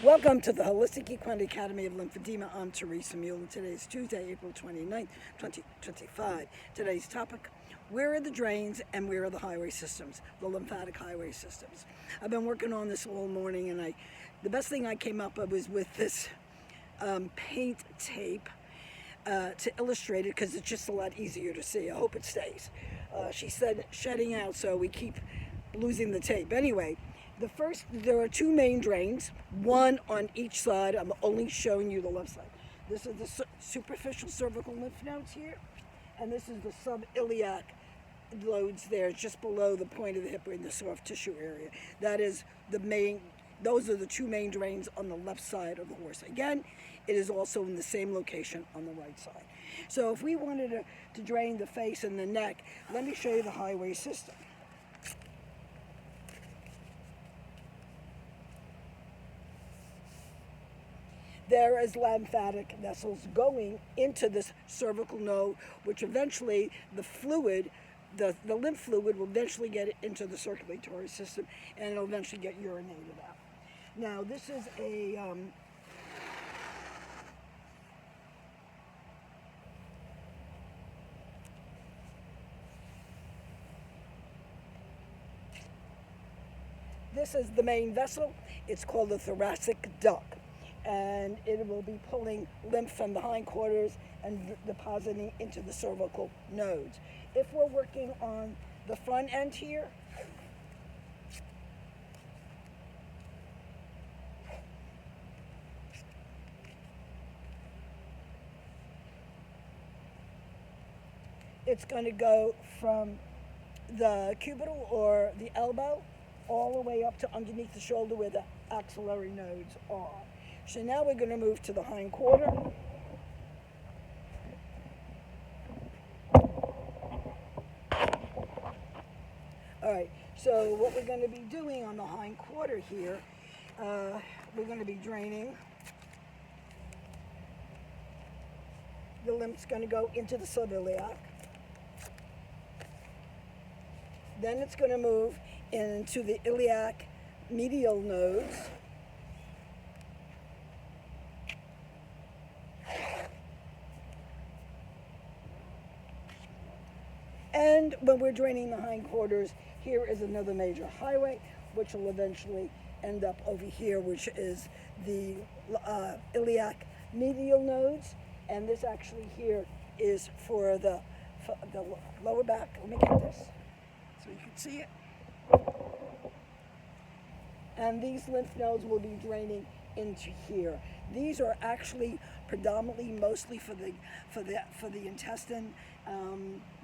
Welcome to the Holistic Equine Academy of Lymphedema. I'm Teresa Mule, and today is Tuesday, April 29th, 2025. Today's topic, where are the drains and where are the highway systems, the lymphatic highway systems? I've been working on this all morning, and the best thing I came up with was this paint tape to illustrate it, because it's just a lot easier to see. I hope it stays. She said shedding out, so we keep losing the tape. Anyway, there are two main drains, one on each side. I'm only showing you the left side. This is the superficial cervical lymph nodes here, and this is the sub-iliac nodes there, just below the point of the hip in the soft tissue area. That is those are the two main drains on the left side of the horse. Again, it is also in the same location on the right side. So if we wanted to drain the face and the neck, let me show you the highway system. There is lymphatic vessels going into this cervical node, which eventually the lymph fluid will eventually get into the circulatory system, and it'll eventually get urinated out. Now, this is this is the main vessel. It's called the thoracic duct, and it will be pulling lymph from the hindquarters and depositing into the cervical nodes. If we're working on the front end here, it's going to go from the cubital or the elbow all the way up to underneath the shoulder where the axillary nodes are. So now we're going to move to the hind quarter. All right, so what we're going to be doing on the hind quarter here, we're going to be draining. The lymph's going to go into the sub-iliac. Then it's going to move into the iliac medial nodes. And when we're draining the hindquarters, here is another major highway, which will eventually end up over here, which is the iliac medial nodes. And this actually here is for the lower back. Let me get this so you can see it. And these lymph nodes will be draining into here. These are actually predominantly mostly for the intestine,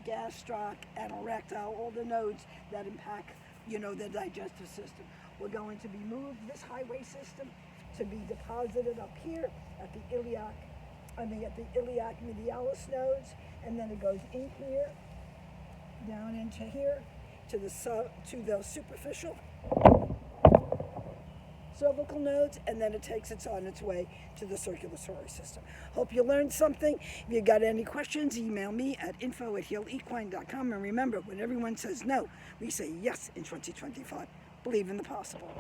gastric, and erectile, all the nodes that impact, the digestive system. We're going to be moved this highway system to be deposited up here at the iliac medialis nodes, and then it goes in here, down into here, to the superficial cervical nodes, and then it takes it on its way to the circulatory system. Hope you learned something. If you got any questions, email me at info@healequine.com. And remember, when everyone says no, we say yes in 2025. Believe in the possible.